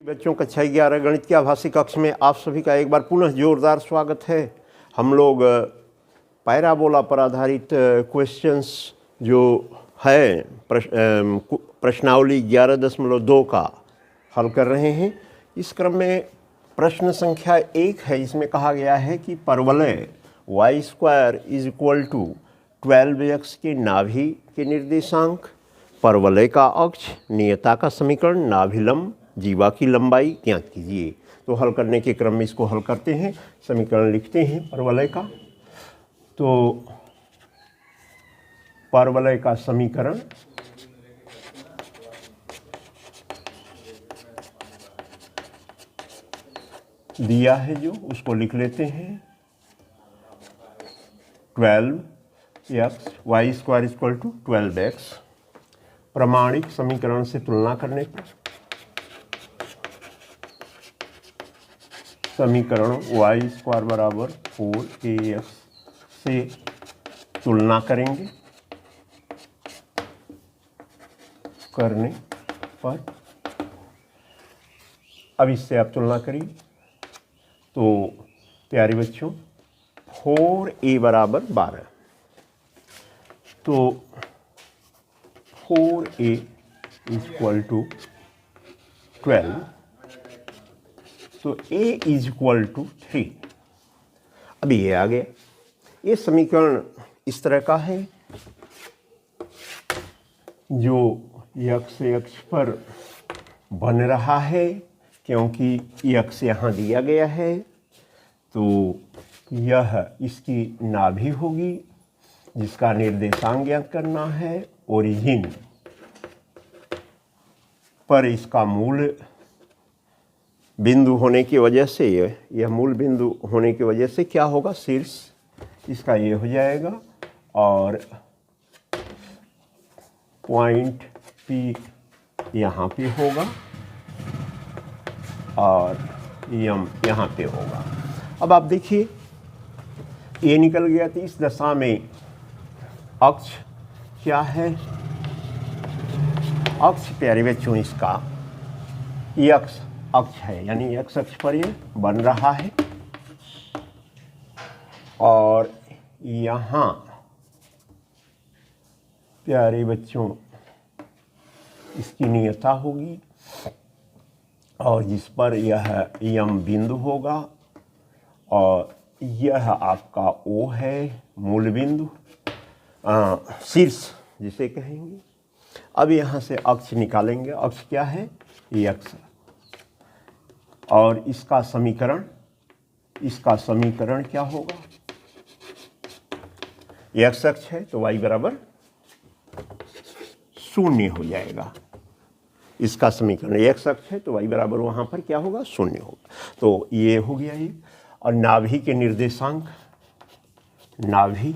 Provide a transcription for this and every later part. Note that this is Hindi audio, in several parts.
बच्चों कक्षा 11 गणित के आभासी कक्ष में आप सभी का एक बार पुनः जोरदार स्वागत है। हम लोग पैराबोला पर आधारित क्वेश्चंस जो है प्रश्नावली 11.2 का हल कर रहे हैं। इस क्रम में प्रश्न संख्या 1 है। इसमें कहा गया है कि परवलय y² = 12x के नाभि के निर्देशांक, परवलय का अक्ष, नियता का समीकरण, नाभिलंब, जीवा की लंबाई ज्ञात कीजिए। तो हल करने के क्रम में इसको हल करते हैं। समीकरण लिखते हैं परवलय का। तो परवलय का समीकरण दिया है जो उसको लिख लेते हैं। 12x y² = 12x। प्रमाणिक समीकरण से तुलना करने पर समीकरण y² = 4ax से तुलना करेंगे। करने पर अब इससे आप तुलना करिए तो प्यारे बच्चों 4a = 12। तो 4a = 12। तो a = 3। अब ये आ गया। ये समीकरण इस तरह का है जो x अक्ष पर बन रहा है, क्योंकि x यहाँ दिया गया है। तो यह इसकी नाभि होगी जिसका निर्देशांक ज्ञात करना है। ओरिजिन पर इसका मूल बिंदु होने की वजह से यह मूल बिंदु होने की वजह से क्या होगा, शीर्ष इसका ये हो जाएगा और पॉइंट P यहाँ पे होगा और M यहाँ पे होगा। अब आप देखिए ये निकल गया। तो इस दशा में अक्ष क्या है? अक्ष प्यारे बच्चों इसका x अक्ष है, यानी x अक्ष पर ये बन रहा है और यहाँ प्यारे बच्चों इसकी नियता होगी और जिस पर यह यम बिंदु होगा और यह आपका O है, मूल बिंदु, शीर्ष जिसे कहेंगे। अब यहाँ से अक्ष निकालेंगे। अक्ष क्या है? x। और इसका समीकरण क्या होगा? x अक्ष है तो y = 0 हो जाएगा। इसका समीकरण x अक्ष है तो y = वहाँ पर क्या होगा? 0 होगा। तो ये हो गया ये। और नाभि के निर्देशांक, नाभि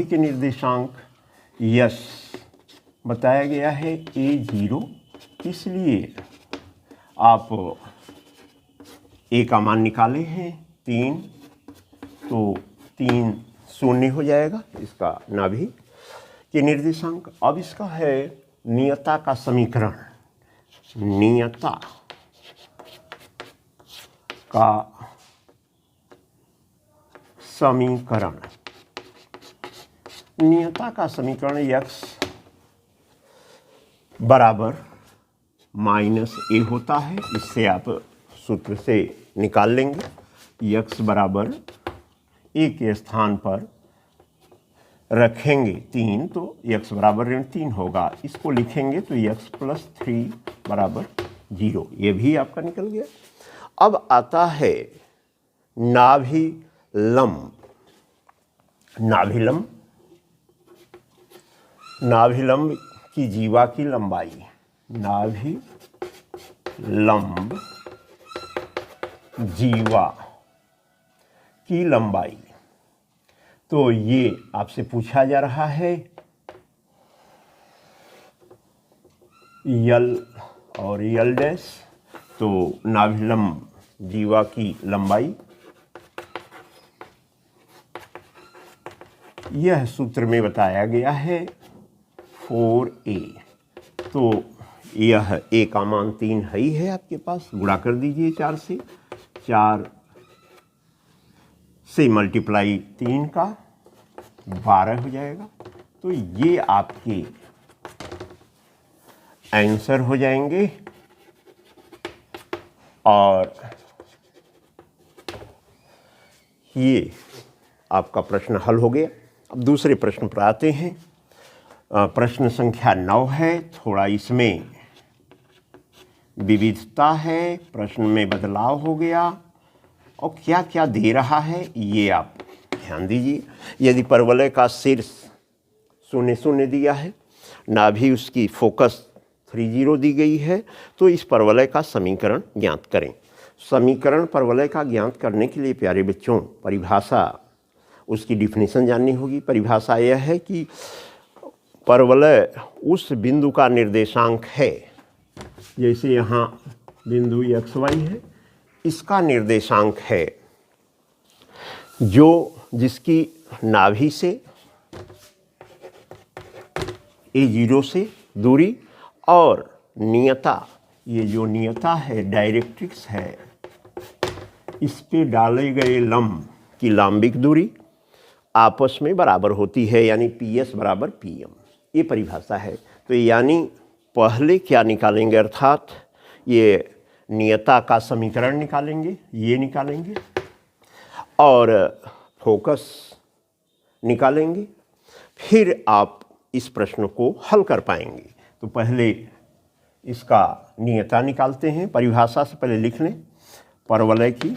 के निर्देशांक यश बताया गया है a0। इसलिए आप a का मान निकाले हैं 3, तो 3 0 हो जाएगा इसका नाभि के निर्देशांक। अब इसका है नियता का समीकरण। नियता का समीकरण, नियता का समीकरण x = -a होता है। इससे आप सूत्र से निकाल लेंगे। x = a के स्थान पर रखेंगे 3, तो x = -3 होगा। इसको लिखेंगे तो x + 3 = 0। ये भी आपका निकल गया। अब आता है नाभिलंब। नाभिलंब की जीवा की लंबाई, नाभिलंब जीवा की लंबाई। तो ये आपसे पूछा जा रहा है यल और यल डैश। तो नाभिलंब जीवा की लंबाई यह सूत्र में बताया गया है 4a। तो यह a का मान 3 है ही है आपके पास, गुणा कर दीजिए 4 से, 4 से मल्टीप्लाई 3 का 12 हो जाएगा। तो ये आपके आंसर हो जाएंगे और ये आपका प्रश्न हल हो गया। अब दूसरे प्रश्न पर आते हैं। प्रश्न संख्या 9 है। थोड़ा इसमें विविधता है, प्रश्न में बदलाव हो गया और क्या क्या दे रहा है ये आप ध्यान दीजिए। यदि परवलय का शीर्ष 0 0 दिया है, नाभि उसकी फोकस 30 दी गई है, तो इस परवलय का समीकरण ज्ञात करें। समीकरण परवलय का ज्ञात करने के लिए प्यारे बच्चों परिभाषा, उसकी डिफिनीशन जाननी होगी। परिभाषा यह है कि परवलय उस बिंदु का निर्देशांक है, जैसे यहाँ बिंदु XY है, इसका निर्देशांक है जो जिसकी नाभि से A0 से दूरी और नियता, ये जो नियता है डायरेक्ट्रिक्स है, इस पे डाले गए लंब की लंबिक दूरी आपस में बराबर होती है, यानी PS बराबर PM। ये परिभाषा है। तो यानी पहले क्या निकालेंगे, अर्थात ये नियता का समीकरण निकालेंगे, ये निकालेंगे और फोकस निकालेंगे, फिर आप इस प्रश्न को हल कर पाएंगे। तो पहले इसका नियता निकालते हैं। परिभाषा से पहले लिख लें परवलय की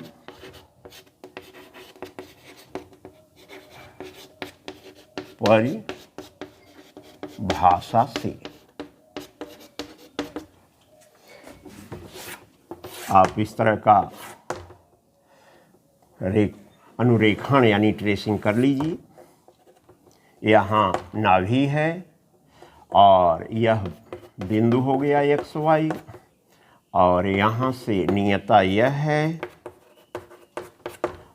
परिभाषा से आप इस तरह का अनुरेखण यानी ट्रेसिंग कर लीजिए। यहाँ नाभि है और यह बिंदु हो गया XY और यहाँ से नियता यह है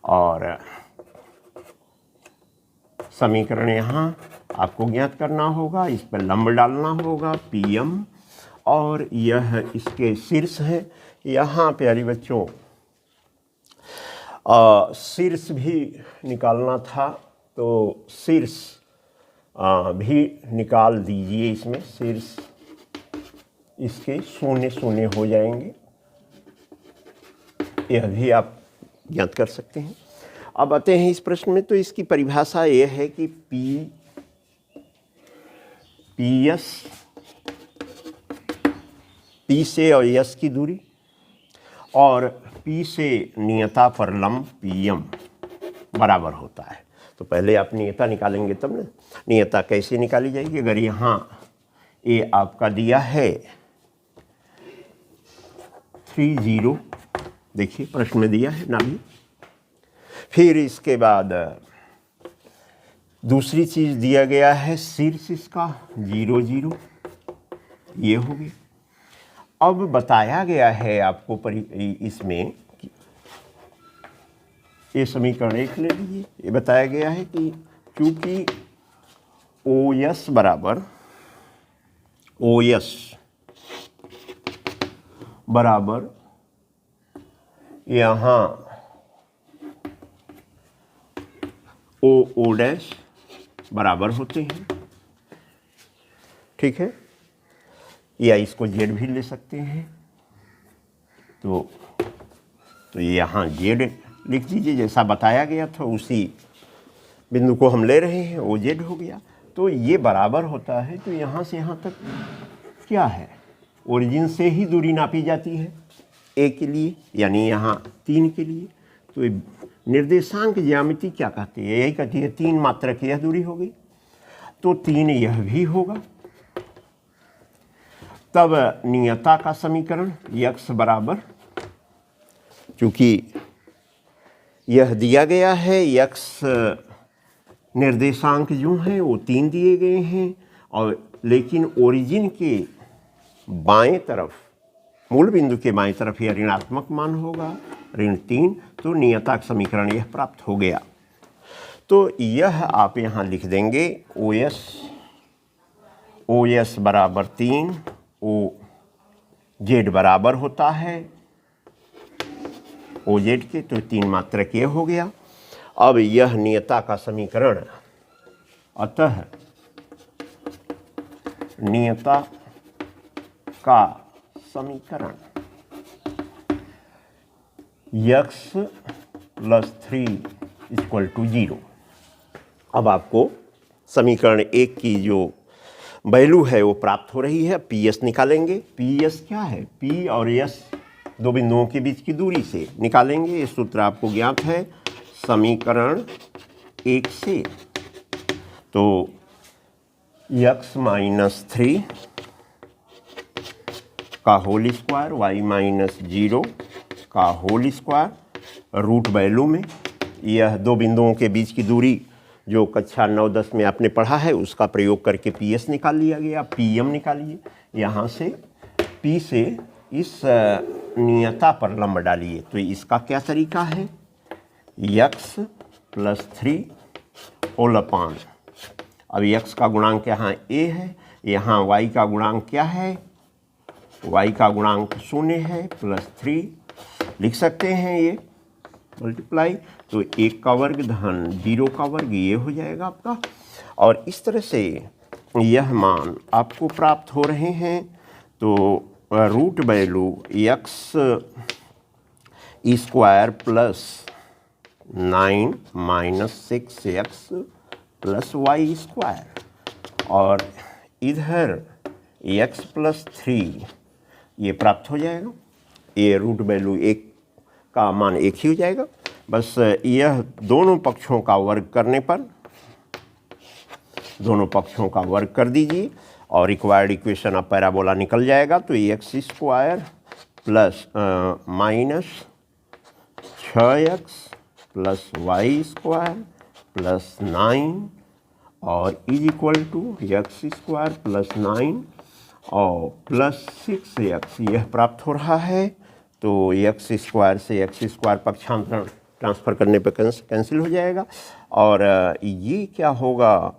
और समीकरण यहाँ आपको ज्ञात करना होगा, इस पर लंब डालना होगा PM और यह इसके शीर्ष है। यहाँ प्यारे बच्चों शीर्ष भी निकालना था, तो शीर्ष भी निकाल दीजिए। इसमें शीर्ष इसके 0 0 हो जाएंगे, यह भी आप ज्ञात कर सकते हैं। अब आते हैं इस प्रश्न में। तो इसकी परिभाषा यह है कि PS P से और S की दूरी और P से नियता पर लंब PM बराबर होता है। तो पहले आप नियता निकालेंगे तब ना। नियता कैसे निकाली जाएगी? अगर यहाँ A आपका दिया है 30, देखिए प्रश्न में दिया है नाभि, फिर इसके बाद दूसरी चीज़ दिया गया है शीर्ष इसका 0 0, ये हो गया। अब बताया गया है आपको इसमें ये समीकरण 1 ले लीजिए। ये बताया गया है कि चूंकि OS बराबर यहाँ OO डैश बराबर होते हैं, ठीक है, या इसको Z भी ले सकते हैं। तो यहाँ Z लिख दीजिए, जैसा बताया गया था उसी बिंदु को हम ले रहे हैं, OZ हो गया। तो ये बराबर होता है। तो यहाँ से यहाँ तक क्या है, ओरिजिन से ही दूरी नापी जाती है A के लिए, यानी यहाँ 3 के लिए। तो निर्देशांक ज्यामिति क्या कहती है? यही कहती है 3 मात्रक यह दूरी होगी, तो 3 यह भी होगा। तब नियता का समीकरण x बराबर, चूँकि यह दिया गया है x निर्देशांक जो हैं वो 3 दिए गए हैं, और लेकिन ओरिजिन के बाएं तरफ, मूल बिंदु के बाएं तरफ यह ऋणात्मक मान होगा, ऋण 3। तो नियता का समीकरण यह प्राप्त हो गया। तो यह आप यहाँ लिख देंगे OS बराबर 3, OZ बराबर होता है OZ के, तो 3 मात्रक ये हो गया। अब यह नियता का समीकरण, अतः नियता का समीकरण x + 3 = 0। अब आपको समीकरण 1 की जो वैल्यू है वो प्राप्त हो रही है। PS निकालेंगे। PS क्या है? P और S दो बिंदुओं के बीच की दूरी से निकालेंगे। ये सूत्र आपको ज्ञात है समीकरण 1 से। तो x - 3 का होल स्क्वायर, y - 0 का होल स्क्वायर रूट वैल्यू में, यह दो बिंदुओं के बीच की दूरी जो कक्षा 9-10 में आपने पढ़ा है उसका प्रयोग करके PS निकाल लिया गया। PM निकालिए। यहाँ से P से इस नियता पर लंब डालिए। तो इसका क्या तरीका है? x + 3 होल अपान, अब x का गुणांक यहाँ a है, यहाँ y का गुणांक क्या है? y का गुणांक 0 है, +3 लिख सकते हैं ये मल्टीप्लाई। तो 1 का वर्ग धन 0 का वर्ग, ये हो जाएगा आपका। और इस तरह से यह मान आपको प्राप्त हो रहे हैं। तो root value x square + 9 - 6x + y square, और इधर x + 3 ये प्राप्त हो जाएगा। ये रूट वैल्यू 1 का मान 1 ही हो जाएगा। बस यह दोनों पक्षों का वर्ग करने पर, दोनों पक्षों का वर्ग कर दीजिए और रिक्वायर्ड इक्वेशन ऑफ पैराबोला निकल जाएगा। तो x square - 6x + y square + 9 और x स्क्वायर + 9 और +6x यह प्राप्त हो रहा है। तो x स्क्वायर से x स्क्वायर पक्षांतरण ट्रांसफ़र करने पर कैंसिल हो जाएगा। और ये क्या होगा?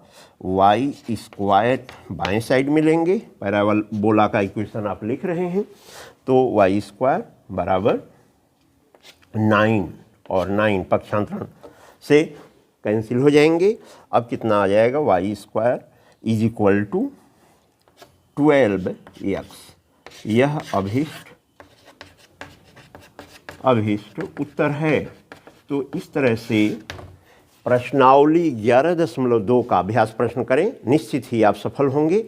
y स्क्वायर बाएं साइड में लेंगे, पैराबोला का इक्वेशन आप लिख रहे हैं। तो y स्क्वायर बराबर 9 और 9 पक्षांतरण से कैंसिल हो जाएंगे। अब कितना आ जाएगा? y square = 12x। यह अभीष्ट उत्तर है। तो इस तरह से प्रश्नावली 11.2 का अभ्यास प्रश्न करें, निश्चित ही आप सफल होंगे।